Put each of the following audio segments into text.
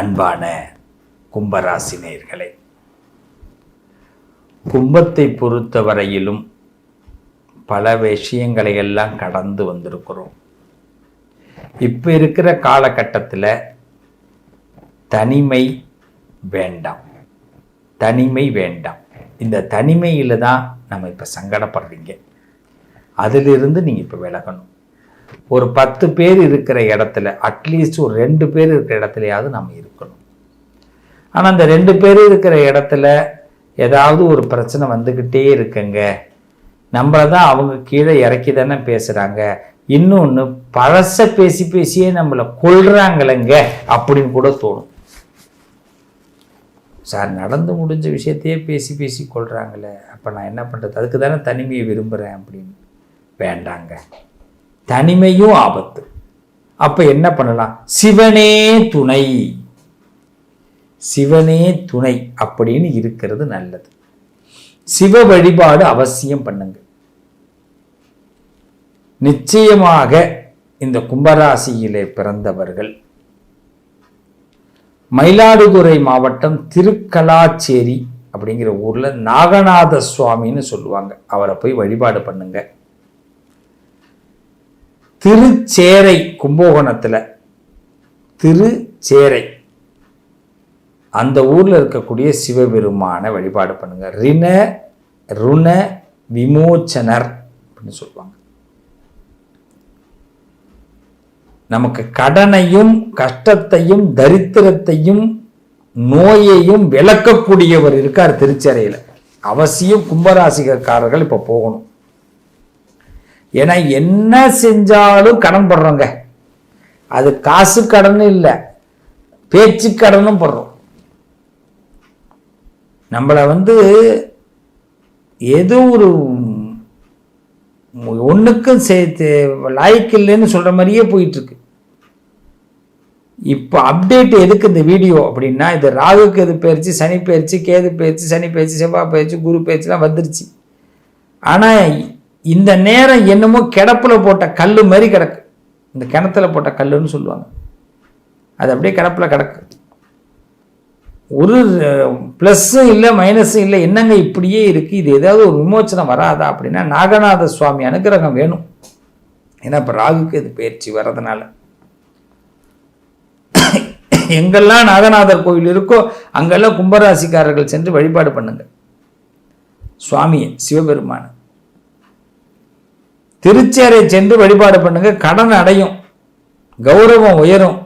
அன்பான கும்பராசி நேயர்களே, கும்பத்தை பொறுத்தவரையிலும் பல விஷயங்களை எல்லாம் கடந்து வந்திருக்கிறோம். இப்போ இருக்கிற காலகட்டத்தில் தனிமை வேண்டாம், தனிமை வேண்டாம். இந்த தனிமையில் தான் நம்ம இப்போ சங்கடப்படுறீங்க. அதிலிருந்து நீங்கள் இப்போ விலகணும். ஒரு 10 பேர் இருக்கிற இடத்துல அட்லீஸ்ட் ஒரு 2 பேர் இருக்கிற இடத்துலையாவது நம்ம இருக்கணும். ஆனால் அந்த 2 பேர் இருக்கிற இடத்துல ஏதாவது ஒரு பிரச்சனை வந்துக்கிட்டே இருக்குங்க. நம்மளை தான் அவங்க கீழே இறக்கி தானே பேசுகிறாங்க, இன்னொன்று பழச பேசி பேசியே நம்மளை கொள்றாங்களங்க அப்படின்னு கூட தோணும். சார், நடந்து முடிஞ்ச விஷயத்தையே பேசி பேசி கொள்றாங்களே, அப்போ நான் என்ன பண்ணுறது? அதுக்கு தானே தனிமையை விரும்புகிறேன் அப்படின்னு. வேண்டாங்க, தனிமையும் ஆபத்து. அப்போ என்ன பண்ணலாம்? சிவனே துணை, சிவனே துணை அப்படின்னு இருக்கிறது நல்லது. சிவ வழிபாடு அவசியம் பண்ணுங்க. நிச்சயமாக இந்த கும்பராசியிலே பிறந்தவர்கள் மயிலாடுதுறை மாவட்டம் திருக்கலாச்சேரி அப்படிங்கிற ஊர்ல நாகநாத சுவாமின்னு சொல்லுவாங்க, அவரை போய் வழிபாடு பண்ணுங்க. திருச்சேரை, கும்பகோணத்துல திருச்சேரை அந்த ஊர்ல இருக்கக்கூடிய சிவபெருமான வழிபாடு பண்ணுங்க. ரிண ருண விமோச்சனர் அப்படின்னு சொல்லுவாங்க. நமக்கு கடனையும் கஷ்டத்தையும் தரித்திரத்தையும் நோயையும் விளக்கக்கூடியவர் இருக்கார் திருச்சேரையில். அவசியம் கும்பராசிக்காரர்கள் இப்போ போகணும். ஏன்னா என்ன செஞ்சாலும் கடன் படுறோங்க. அது காசு கடன் இல்லை, பேச்சு கடனும் படுறோம். நம்மளை ஏதோ ஒரு ஒன்றுக்கும் சேர்த்து லாய்க்கு இல்லைன்னு சொல்கிற மாதிரியே போயிட்டுருக்கு. இப்போ அப்டேட் எதுக்கு இந்த வீடியோ அப்படின்னா, இது ராகுக்கு எது பயிற்சி, சனி பயிற்சி, கேது பயிற்சி, சனி பயிற்சி, செவ்வாய் பயிற்சி, குரு பயிற்சிலாம் வந்துருச்சு. ஆனால் இந்த நேரம் என்னமோ கிடப்பில் போட்ட கல் மாதிரி கிடக்கு. இந்த கிணத்துல போட்ட கல்லுன்னு சொல்லுவாங்க. அது அப்படியே கிடப்பில் கிடக்கு. ஒரு ப்ளஸ்ஸும் இல்லை மைனஸும் இல்லை. என்னங்க இப்படியே இருக்குது, இது ஏதாவது ஒரு விமோச்சனம் வராதா அப்படின்னா நாகநாத சுவாமி அனுகிரகம் வேணும். ஏன்னா இப்போ ராகுக்கு இது பயிற்சி வர்றதுனால எங்கெல்லாம் நாகநாதர் கோயில் இருக்கோ அங்கெல்லாம் கும்பராசிக்காரர்கள் சென்று வழிபாடு பண்ணுங்க சுவாமியை, சிவபெருமான. திருச்சேரை சென்று வழிபாடு பண்ணுங்க. கடன் அடையும், கௌரவம் உயரும்,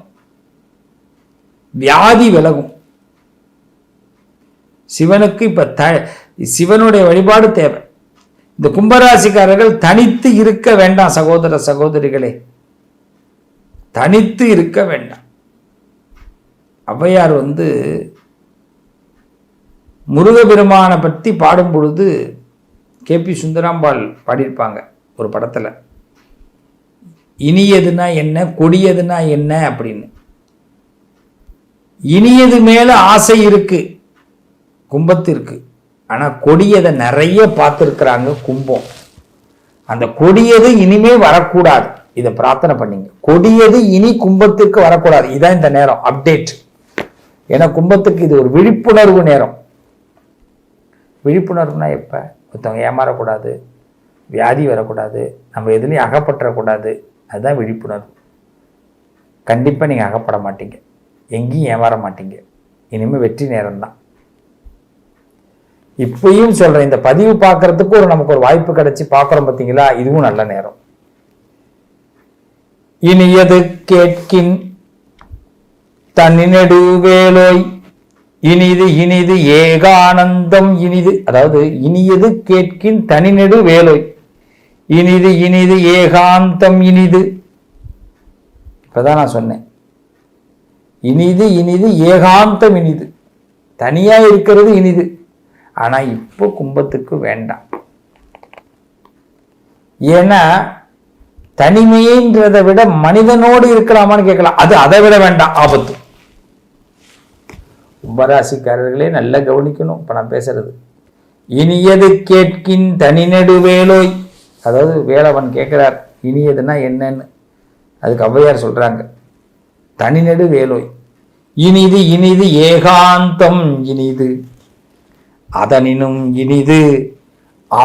வியாதி விலகும். சிவனுக்கு இப்ப சிவனுடைய வழிபாடு தேவை. இந்த கும்பராசிக்காரர்கள் தனித்து இருக்க வேண்டாம் சகோதர சகோதரிகளே, தனித்து இருக்க வேண்டாம். ஔவையார் முருகபெருமானை பற்றி பாடும் பொழுது KP சுந்தராம்பாள் பாடியிருப்பாங்க ஒரு படத்துல. இனியதுன்னா என்ன, கொடியதுன்னா என்ன அப்படின்னு. இனியது மேல ஆசை இருக்கு கும்பத்திற்கு, ஆனா கொடியதை நிறைய பார்த்துருக்குறாங்க கும்பம். அந்த கொடியது இனிமே வரக்கூடாது, இதை பிரார்த்தனை பண்ணீங்க. கொடியது இனி கும்பத்திற்கு வரக்கூடாது. இதான் இந்த நேரம் அப்டேட். ஏன்னா கும்பத்துக்கு இது ஒரு விழிப்புணர்வு நேரம். விழிப்புணர்வுனா எப்ப? ஒருத்தவங்க ஏமாறக்கூடாது, வியாதி வரக்கூடாது, நம்ம எதுலையும் அகப்பற்றக்கூடாது. அதுதான் விழிப்புணர்வு. கண்டிப்பா நீங்க அகப்பட மாட்டீங்க, எங்கேயும் ஏமாற மாட்டீங்க. இனிமே வெற்றி நேரம் தான். இப்பயும் சொல்றேன், இந்த பதிவு பார்க்கறதுக்கு நமக்கு ஒரு வாய்ப்பு கிடைச்சி பார்க்குறோம் பார்த்தீங்களா, இதுவும் நல்ல நேரம். இனியது கேட்கின் தன்னினடு வேலோய், இனிது இனிது ஏகானந்தம் இனிது. அதாவது இனியது கேட்கின் தனிநெடு வேலோய், இனிது இனிது ஏகாந்தம் இனிது. இப்பதான் நான் சொன்னேன், இனிது இனிது ஏகாந்தம் இனிது. தனியா இருக்கிறது இனிது. ஆனா இப்போ கும்பத்துக்கு வேண்டாம். ஏன்னா தனிமைன்றதை விட மனிதனோடு இருக்கலாமான்னு கேட்கலாம், அது அதை விட வேண்டாம், ஆபத்து. கும்பராசிக்காரர்களே நல்லா கவனிக்கணும் இப்ப நான் பேசுறது. இனியது கேட்கின் தனிநெடு வேலோய், அதாவது வேலவன் கேட்கிறார் இனியதுன்னா என்னன்னு. அதுக்கு ஔவையார் சொல்றாங்க, தனிநெடு வேலோய், இனிது இனிது ஏகாந்தம் இனிது அதனினும் இனிது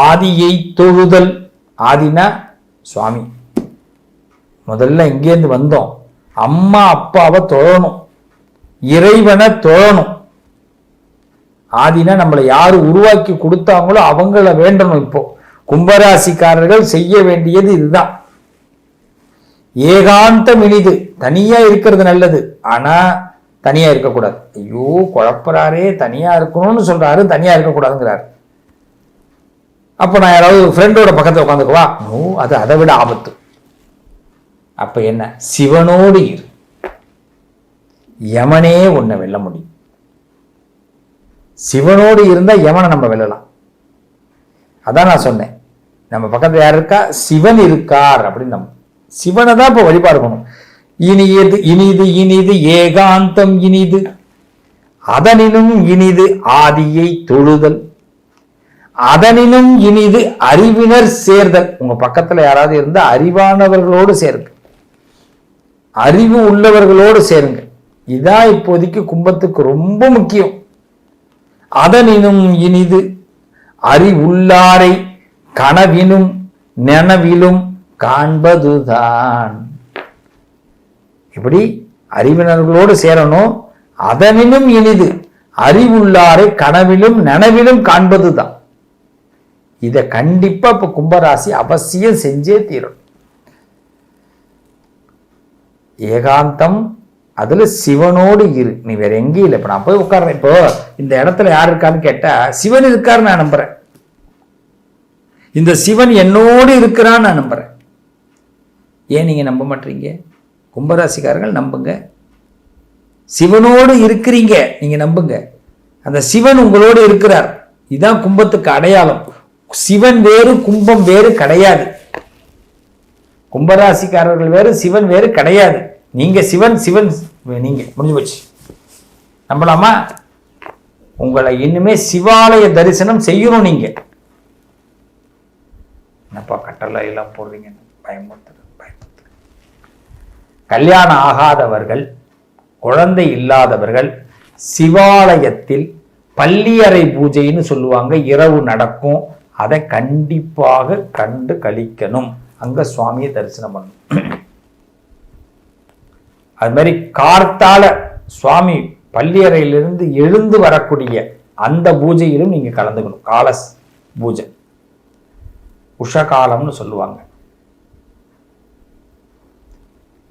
ஆதியை தொழுதல். ஆதினா சுவாமி. முதல்ல இங்கேருந்து வந்தோம், அம்மா அப்பாவை தொழணும், இறைவனை தொழணும். ஆதினா நம்மளை யாரு உருவாக்கி கொடுத்தாங்களோ அவங்கள வேண்டணும். இப்போ கும்பராசிக்காரர்கள் செய்ய வேண்டியது இதுதான். ஏகாந்தம் இனிது, தனியா இருக்கிறது நல்லது, ஆனா தனியா இருக்கக்கூடாது. ஐயோ குழப்பறாரே, தனியா இருக்கணும்னு சொல்றாரு, தனியா இருக்கக்கூடாதுங்கிறாரு. அப்ப நான் யாராவது ஃப்ரெண்டோட பக்கத்துல உட்காந்துக்குவா? ஓ, அது அதை விட ஆபத்து. அப்ப என்ன, சிவனோடு இரு. யமனே உன்னை வெல்ல முடியும். சிவனோடு இருந்தா யமனை நம்ம வெல்லலாம். அதான் நான் சொன்னேன், நம்ம பக்கத்துல யார் இருக்கா? சிவன் இருக்கார் அப்படின்னு. நம்ம சிவனை தான் இப்ப வழிபாடு பண்ணணும். இனியது இனிது இனிது ஏகாந்தம் இனிது அதனினும் இனிது ஆதியை தொழுதல் அதனினும் இனிது அறிவினர் சேர்தல். உங்க பக்கத்துல யாராவது இருந்தா அறிவானவர்களோடு சேருங்க, அறிவு உள்ளவர்களோடு சேருங்க. இதான் இப்போதைக்கு கும்பத்துக்கு ரொம்ப முக்கியம். அதனினும் இனிது அறிவுள்ளாரை கனவினும் நனவிலும் காண்பதுதான். இப்படி அறிவினர்களோடு சேரணும். அதனினும் இனிது அறிவுள்ளாரை கனவிலும் நனவிலும் காண்பதுதான். இதை கண்டிப்பா இப்ப கும்பராசி அவசியம் செஞ்சே தீரும். ஏகாந்தம், அதுல சிவனோடு இரு. நீ வேற எங்கேயும் இல்லை. இப்ப நான் போய் உட்கார்றேன், இப்போ இந்த இடத்துல யார் இருக்கான்னு கேட்டா சிவன் இருக்காரு நான் நம்புறேன். இந்த சிவன் என்னோடு இருக்கிறான்னு நான் நம்புறேன். ஏன் நீங்க நம்ப மாட்டீங்க? கும்பராசிக்காரர்கள் நம்புங்க. சிவனோடு இருக்கிறீங்க, நீங்க நம்புங்க. அந்த சிவன் உங்களோடு இருக்கிறார். இதுதான் கும்பத்துக்கு அடையாளம். சிவன் வேறு கும்பம் வேறு கிடையாது. கும்பராசிக்காரர்கள் வேறு சிவன் வேறு கிடையாது. நீங்க சிவன், சிவன் நீங்க, முடிஞ்சு போச்சு. நம்பலாமா? உங்களை இன்னுமே சிவாலய தரிசனம் செய்யணும். நீங்க என்னப்பா கட்டளை எல்லாம் போடுறீங்க? பயமுறுத்து. கல்யாணம் ஆகாதவர்கள், குழந்தை இல்லாதவர்கள் சிவாலயத்தில் பள்ளியறை பூஜைன்னு சொல்லுவாங்க, இரவு நடக்கும். அதை கண்டிப்பாக கண்டு கழிக்கணும். அங்க சுவாமியை தரிசனம் பண்ணணும். அது மாதிரி கார்த்தால சுவாமி பள்ளியறையிலிருந்து எழுந்து வரக்கூடிய அந்த பூஜையிலும் நீங்க கலந்துக்கணும். கால பூஜை, உஷகாலம்னு சொல்லுவாங்க.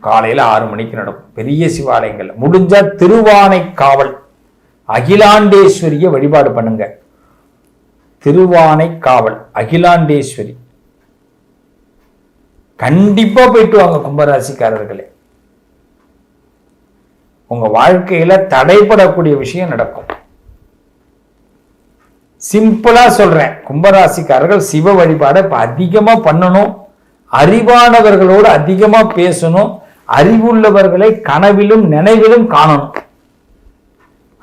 காலையில 6 மணிக்கு நடக்கும். பெரிய சிவாலயங்கள் முடிஞ்சா திருவானைக்காவல் அகிலாண்டேஸ்வரிய வழிபாடு பண்ணுங்க. திருவானைக்காவல் அகிலாண்டேஸ்வரி கண்டிப்பா போயிட்டு வாங்க கும்பராசிக்காரர்களே. உங்க வாழ்க்கையில தடைப்படக்கூடிய விஷயம் நடக்கும். சிம்பிளா சொல்றேன், கும்பராசிக்காரர்கள் சிவ வழிபாடை இப்ப அதிகமா பண்ணணும். அறிவானவர்களோடு அதிகமா பேசணும். அறிவுள்ளவர்களை கனவிலும் நினைவிலும் காணணும்.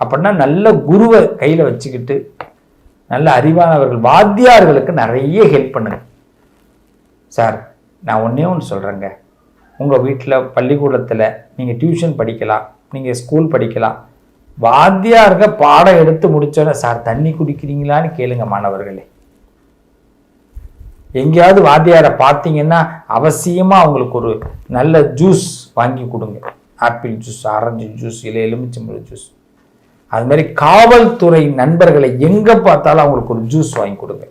அப்படின்னா நல்ல குருவை கையில வச்சுக்கிட்டு நல்ல அறிவானவர்கள், வாத்தியார்களுக்கு நிறைய ஹெல்ப் பண்ணுங்க. சார் நான் ஒன்னே ஒன்று சொல்றேங்க, உங்க வீட்டில் பள்ளிக்கூடத்தில் நீங்க டியூஷன் படிக்கலாம், நீங்க ஸ்கூல் படிக்கலாம். வாத்தியாருங்க பாடம் எடுத்து முடிச்சோன்னே சார் தண்ணி குடிக்கிறீங்களான்னு கேளுங்க மாணவர்களே. எங்கேயாவது வாத்தியாரை பார்த்தீங்கன்னா அவசியமா அவங்களுக்கு ஒரு நல்ல ஜூஸ் வாங்கி கொடுங்க. ஆப்பிள் ஜூஸ், ஆரஞ்சு ஜூஸ், இல்லை எலுமிச்சம்பழம் ஜூஸ். அது மாதிரி காவல்துறை நண்பர்களை எங்க பார்த்தாலும் அவங்களுக்கு ஒரு ஜூஸ் வாங்கி கொடுங்க.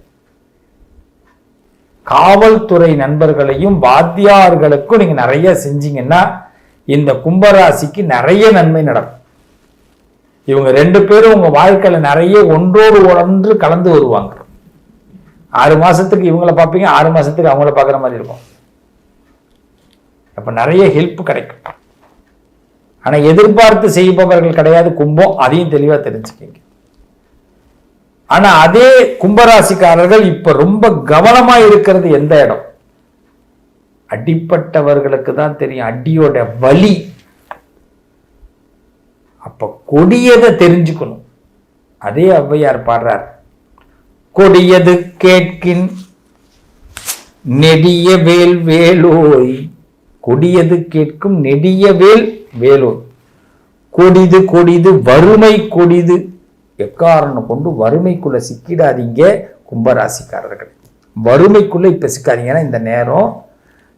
காவல்துறை நண்பர்களையும் வாத்தியார்களுக்கும் நீங்க நிறைய செஞ்சீங்கன்னா இந்த கும்பராசிக்கு நிறைய நன்மை நடக்கும். இவங்க 2 பேரும் உங்க வாழ்க்கையில நிறைய ஒன்றோடு ஒன்று கலந்து வருவாங்க. 6 மாசத்துக்கு இவங்கள பார்ப்பீங்க, 6 மாசத்துக்கு அவங்கள பார்க்குற மாதிரி இருக்கும். அப்ப நிறைய ஹெல்ப் கிடைக்கும். ஆனா எதிர்பார்த்து செய்பவர்கள் கிடையாது கும்பம், அதையும் தெளிவா தெரிஞ்சுக்கீங்க. ஆனா அதே கும்பராசிக்காரர்கள் இப்ப ரொம்ப கவனமா இருக்கிறது எந்த இடம்? அடிப்பட்டவர்களுக்கு தான் தெரியும் அடியோட வலி. அப்ப கொடியதை தெரிஞ்சுக்கணும். அதே ஔவையார் பாடுறார், கொடியது கேட்கின் நெடிய வேல் வேலோய். கொடியது கேட்கும் நெடிய வேல் வேலோய். கொடிது கொடிது வறுமை கொடிது. எக்காரணம் கொண்டு வறுமைக்குள்ள சிக்கிடாதீங்க கும்பராசிக்காரர்கள். வறுமைக்குள்ள இப்ப சிக்காதீங்க. ஏன்னா இந்த நேரம்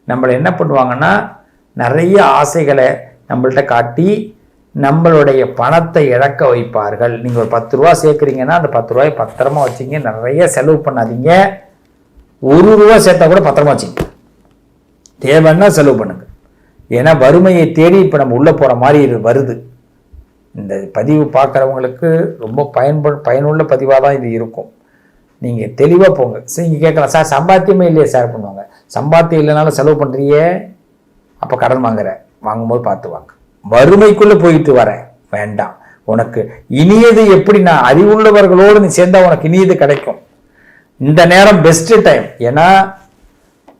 நம்மளை என்ன பண்ணுவாங்கன்னா நிறைய ஆசைகளை நம்மள்கிட்ட காட்டி நம்மளுடைய பணத்தை இழக்க வைப்பார்கள். நீங்கள் ஒரு 10 ரூபா சேர்க்குறீங்கன்னா அந்த 10 ரூபாய் பத்திரமா வச்சுங்க. நிறைய செலவு பண்ணாதீங்க. 1 ரூபா சேர்த்தா கூட பத்திரமா வச்சுங்க. தேவைன்னா செலவு பண்ணுங்க. ஏன்னா வறுமையை தேடி இப்போ நம்ம உள்ளே போகிற மாதிரி வருது. இந்த பதிவு பார்க்குறவங்களுக்கு ரொம்ப பயனுள்ள பதிவாக தான் இது இருக்கும். நீங்கள் தெளிவாக போங்க. சரி, நீங்கள் கேட்கலாம், சார் சம்பாத்தியமே இல்லையே சார் பண்ணுவாங்க. சம்பாத்தியம் இல்லைனாலும் செலவு பண்ணுறியே, அப்போ கடன் வாங்கும்போது பார்த்து வாங்க. வறுமைக்குள்ளே போயிட்டு வரேன் வேண்டாம். உனக்கு இனியது எப்படி, நான் அறிவுள்ளவர்களோடு நீ சேர்ந்தா உனக்கு இனியது கிடைக்கும். இந்த நேரம் பெஸ்ட் டைம். ஏன்னா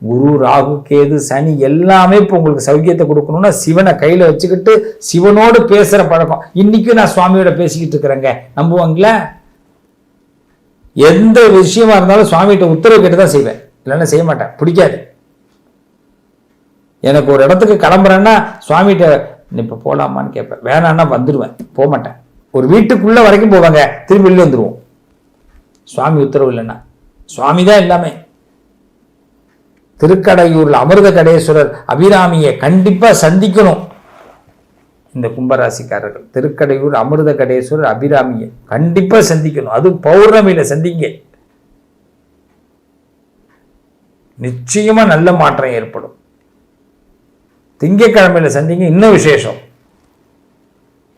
குரு, ராகு, கேது, சனி எல்லாமே இப்போ உங்களுக்கு சௌக்கியத்தை கொடுக்கணும்னா சிவனை கையில் வச்சுக்கிட்டு சிவனோடு பேசுகிற பழக்கம். இன்னைக்கும் நான் சுவாமியோட பேசிக்கிட்டு இருக்கிறேங்க, நம்புவாங்களே? எந்த விஷயமா இருந்தாலும் சுவாமிகிட்ட உத்தரவு கேட்டு தான் செய்வேன், இல்லைன்னா செய்ய மாட்டேன். பிடிக்காது. எனக்கு ஒரு இடத்துக்கு கிளம்புறேன்னா சுவாமிகிட்ட இப்போ போகலாமான்னு கேட்பேன். வேணான்னா வந்துடுவேன், போக மாட்டேன். ஒரு வீட்டுக்குள்ள வரைக்கும் போவாங்க, திரும்பி வெளியே வந்துடுவோம். சுவாமி உத்தரவு இல்லைன்னா. சுவாமி தான் எல்லாமே. திருக்கடையூர்ல அமிர்த கடேஸ்வரர் அபிராமியை கண்டிப்பா சந்திக்கணும் இந்த கும்பராசிக்காரர்கள். திருக்கடையூர் அமிர்த கடேஸ்வரர் அபிராமியை கண்டிப்பா சந்திக்கணும். அது பௌர்ணமியில சந்திங்க, நிச்சயமா நல்ல மாற்றம் ஏற்படும். திங்கட்கிழமையில சந்திங்க, இன்னும் விசேஷம்.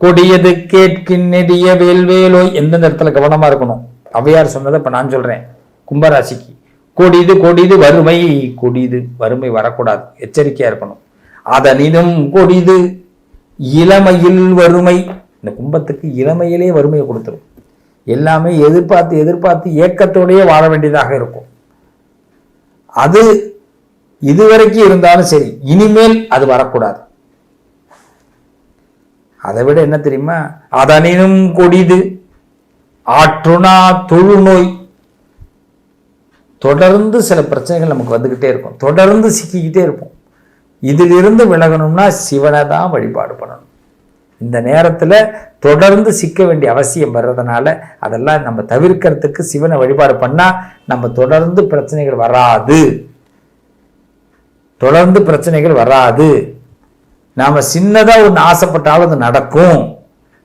கொடியது கேட்கின் நெடிய வேல்வேலோய். எந்தெந்த இடத்துல கவனமா இருக்கணும். அவையார் சொன்னதை இப்ப நான் சொல்றேன். கும்பராசிக்கு கொடிது கொடிது வறுமை கொடிது. வறுமை வரக்கூடாது, எச்சரிக்கையா இருக்கணும். அதனினும் கொடிது இளமையில் வறுமை. இந்த கும்பத்துக்கு இளமையிலே வறுமையை கொடுத்துரும். எல்லாமே எதிர்பார்த்து எதிர்பார்த்து ஏக்கத்தோடையே வாழ வேண்டியதாக இருக்கும். அது இதுவரைக்கும் இருந்தாலும் சரி, இனிமேல் அது வரக்கூடாது. அதை விட என்ன தெரியுமா, அதனினும் கொடிது ஆற்றுணா தொழுநோய். தொடர்ந்து சில பிரச்சனைகள் நமக்கு வந்துகிட்டே இருக்கும், தொடர்ந்து சிக்கிக்கிட்டே இருப்போம். இதிலிருந்து விலகணும்னா சிவனை தான் வழிபாடு பண்ணணும். இந்த நேரத்தில் தொடர்ந்து சிக்க வேண்டிய அவசியம் வர்றதுனால அதெல்லாம் நம்ம தவிர்க்கிறதுக்கு சிவனை வழிபாடு பண்ணால் நம்ம தொடர்ந்து பிரச்சனைகள் வராது. தொடர்ந்து பிரச்சனைகள் வராது. நாம் சின்னதாக ஒன்று ஆசைப்பட்டாலும் அது நடக்கும்.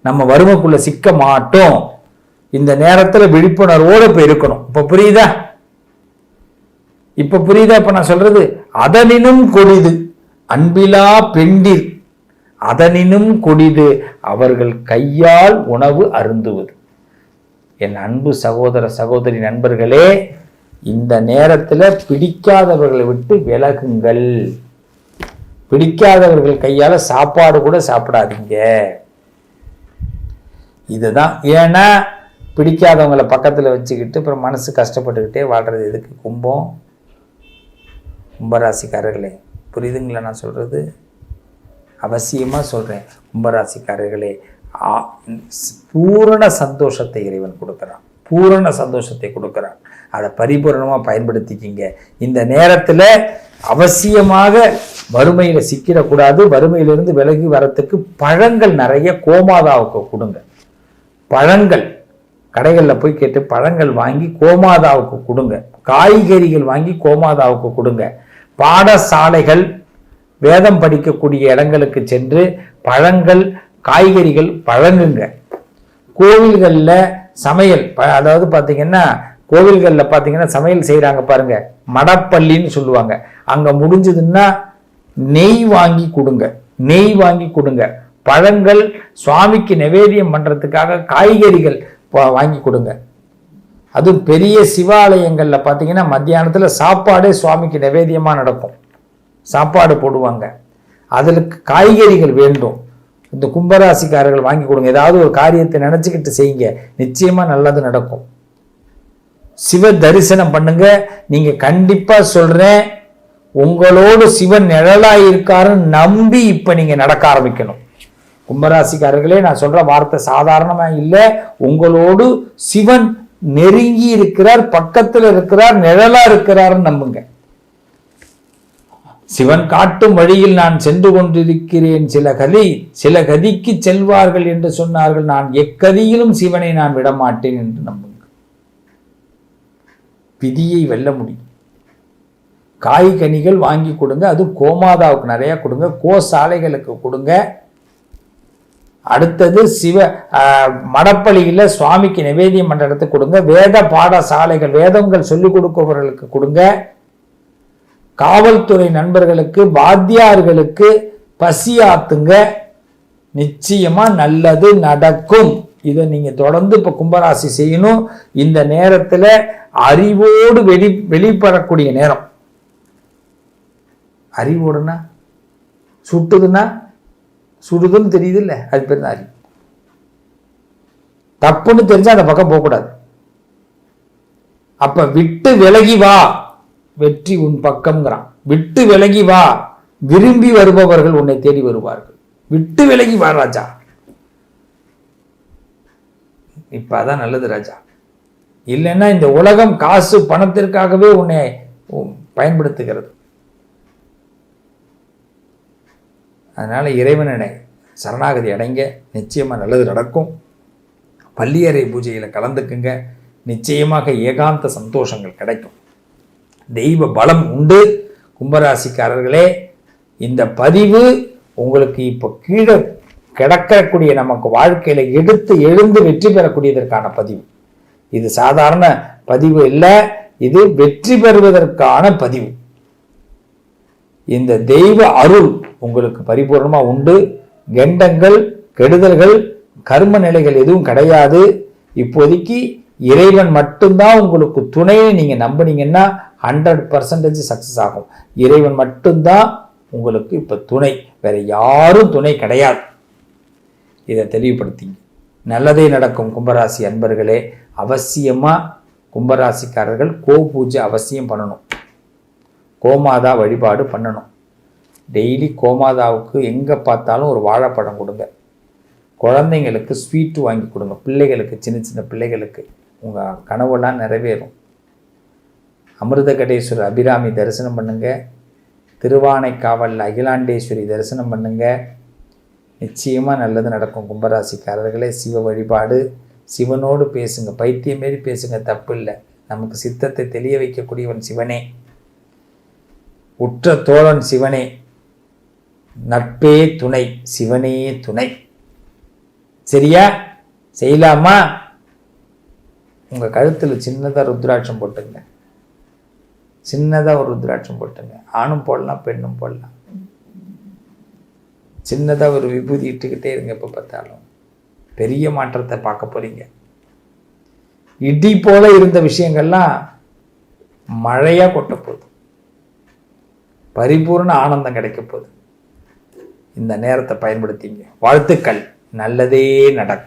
நம்ம வறுமைக்குள்ள சிக்க மாட்டோம். இந்த நேரத்தில் விழிப்புணர்வோடு இப்போ இருக்கணும். இப்போ புரியுதா? இப்ப புரியுதா? இப்ப நான் சொல்றது அதனினும் கொடிது அன்பிலா பெண்டிர். அதனினும் கொடிது அவர்கள் கையால் உணவு அருந்துவது. என் அன்பு சகோதர சகோதரி நண்பர்களே, இந்த நேரத்தில் பிடிக்காதவர்களை விட்டு விலகுங்கள். பிடிக்காதவர்கள் கையால சாப்பாடு கூட சாப்பிடாதீங்க. இதுதான். ஏன்னா பிடிக்காதவங்களை பக்கத்தில் வச்சுக்கிட்டு அப்புறம் மனசு கஷ்டப்பட்டுக்கிட்டே வாழ்றது எதுக்கு? கும்பராசிக்காரர்களே, புரியுதுங்களா நான் சொல்கிறது? அவசியமாக சொல்கிறேன். கும்பராசிக்காரர்களே, பூரண சந்தோஷத்தை இறைவன் கொடுக்குறான். பூரண சந்தோஷத்தை கொடுக்குறான். அதை பரிபூரணமாக பயன்படுத்திக்கிங்க. இந்த நேரத்தில் அவசியமாக வறுமையில் சிக்கிடக்கூடாது. வறுமையிலிருந்து விலகி வரத்துக்கு பழங்கள் நிறைய கோமாதாவுக்கு கொடுங்க. பழங்கள் கடைகளில் போய் கேட்டு பழங்கள் வாங்கி கோமாதாவுக்கு கொடுங்க. காய்கறிகள் வாங்கி கோமாதாவுக்கு கொடுங்க. பாடசாலைகள், வேதம் படிக்கக்கூடிய இடங்களுக்கு சென்று பழங்கள் காய்கறிகள் பழங்குங்க. கோவில்களில் சமையல், அதாவது பார்த்தீங்கன்னா கோவில்களில் பார்த்தீங்கன்னா சமையல் செய்கிறாங்க பாருங்க, மடப்பள்ளின்னு சொல்லுவாங்க. அங்கே முடிஞ்சதுன்னா நெய் வாங்கி கொடுங்க. நெய் வாங்கி கொடுங்க. பழங்கள் சுவாமிக்கு நிவேதியம் பண்ணுறதுக்காக காய்கறிகள் வாங்கி கொடுங்க. அதுவும் பெரிய சிவாலயங்களில் பார்த்தீங்கன்னா மத்தியானத்தில் சாப்பாடே சுவாமிக்கு நிவேதியமாக நடக்கும். சாப்பாடு போடுவாங்க. அதற்கு காய்கறிகள் வேண்டும். இந்த கும்பராசிக்காரர்கள் வாங்கி கொடுங்க. ஏதாவது ஒரு காரியத்தை நினச்சிக்கிட்டு செய்யுங்க, நிச்சயமாக நல்லது நடக்கும். சிவ தரிசனம் பண்ணுங்க. நீங்கள் கண்டிப்பாக சொல்கிறேன், உங்களோடு சிவன் நிழலாக இருக்காருன்னு நம்பி இப்போ நீங்கள் நடக்க ஆரம்பிக்கணும். கும்பராசிக்காரர்களே, நான் சொல்கிற வார்த்தை சாதாரணமாக இல்லை. உங்களோடு சிவன் நெருங்கி இருக்கிறார், பக்கத்தில் இருக்கிறார், நிழலா இருக்கிறாருன்னு நம்புங்க. சிவன் காட்டும் வழியில் நான் சென்று கொண்டிருக்கிறேன், சில கதிக்கு செல்வார்கள் என்று சொன்னார்கள். நான் எக்கதியிலும் சிவனை நான் விடமாட்டேன் என்று நம்புங்க. விதியை வெல்ல முடியும். காய் கனிகள் வாங்கி கொடுங்க, அது கோமாதாவுக்கு நிறைய கொடுங்க, கோசாலைகளுக்கு கொடுங்க. அடுத்தது மடப்பள்ளியில் சுவாமிக்கு நிவேதியம் பண்ற இடத்துக்கு கொடுங்க. வேத பாடசாலைகள், வேதங்கள் சொல்லிக் கொடுப்பவர்களுக்கு கொடுங்க. காவல்துறை நண்பர்களுக்கு, வாத்தியார்களுக்கு பசி ஆத்துங்க. நிச்சயமா நல்லது நடக்கும். இதை நீங்க தொடர்ந்து இப்ப கும்பராசி செய்யணும். இந்த நேரத்துல அறிவோடு வெளிப்படக்கூடிய நேரம். அறிவோடுனா சுட்டுதுன்னா சுடுதுன்னு தெரியுது இல்லை, அது பேர் தான் அறிவு. தப்புன்னு தெரிஞ்சா அந்த பக்கம் போகக்கூடாது. அப்ப விட்டு விலகி வா, வெற்றி உன் பக்கம்ங்கிறான். விட்டு விலகி வா, விரும்பி வருபவர்கள் உன்னை தேடி வருவார்கள். விட்டு விலகி வா ராஜா. இப்ப அதான் நல்லது ராஜா. இல்லைன்னா இந்த உலகம் காசு பணத்திற்காகவே உன்னை பயன்படுத்துகிறது. அதனால இறைவனை சரணாகதி அடைங்க, நிச்சயமா நல்லது நடக்கும். பள்ளியறை பூஜையில கலந்துக்குங்க, நிச்சயமாக ஏகாந்த சந்தோஷங்கள் கிடைக்கும். தெய்வ பலம் உண்டு. கும்பராசிக்காரர்களே, இந்த பதிவு உங்களுக்கு இப்போ கீழே கிடக்கக்கூடிய நமக்கு வாழ்க்கையில எடுத்து எழுந்து வெற்றி பெறக்கூடியதற்கான பதிவு. இது சாதாரண பதிவு இல்லை, இது வெற்றி பெறுவதற்கான பதிவு. இந்த தெய்வ அருள் உங்களுக்கு பரிபூர்ணமா உண்டு. கெண்டங்கள், கெடுதல்கள், கர்ம நிலைகள் எதுவும் கிடையாது. இப்போதைக்கு இறைவன் மட்டும்தான் உங்களுக்கு துணையை நீங்க நம்பினீங்கன்னா 100% சக்சஸ் ஆகும். இறைவன் மட்டும்தான் உங்களுக்கு இப்ப துணை, வேற யாரும் துணை கிடையாது. இதை தெளிவுபடுத்திங்க. நல்லதே நடக்கும். கும்பராசி அன்பர்களே, அவசியமா கும்பராசிக்காரர்கள் கோ பூஜை அவசியம் பண்ணணும். கோமாதா வழிபாடு பண்ணணும். டெய்லி கோமாதாவுக்கு எங்கே பார்த்தாலும் ஒரு வாழைப்பழம் கொடுங்க. குழந்தைங்களுக்கு ஸ்வீட்டு வாங்கி கொடுங்க. பிள்ளைகளுக்கு, சின்ன சின்ன பிள்ளைகளுக்கு உங்கள் கனவெல்லாம் நிறைவேறும். அமிர்தகடேஸ்வரர் அபிராமி தரிசனம் பண்ணுங்க. திருவானைக்காவல் அகிலாண்டேஸ்வரி தரிசனம் பண்ணுங்க. நிச்சயமாக நல்லது நடக்கும். கும்பராசிக்காரர்களே, சிவ வழிபாடு, சிவனோடு பேசுங்க. பைத்தியம் மாரி பேசுங்க, தப்பு இல்லை. நமக்கு சித்தத்தை தெளிய வைக்கக்கூடியவன் சிவனே. உற்ற தோழன் சிவனே. நட்பே துணை, சிவனே துணை. சரியா? செய்யலாமா? உங்க கழுத்தில் சின்னதா ருத்ராட்சம் போட்டுங்க. சின்னதா ஒரு ருத்ராட்சம் போட்டுங்க. ஆணும் போடலாம், பெண்ணும் போடலாம். சின்னதா ஒரு விபூதி இட்டுக்கிட்டே இருங்க. எப்ப பார்த்தாலும் பெரிய மாற்றத்தை பார்க்க போறீங்க. இடி போல இருந்த விஷயங்கள்லாம் மழையா கொட்ட போகுது. பரிபூர்ண ஆனந்தம் கிடைக்க போகுது. இந்த நேரத்தை பயன்படுத்திங்க. வாழ்த்துக்கள். நல்லதே நடக்கும்.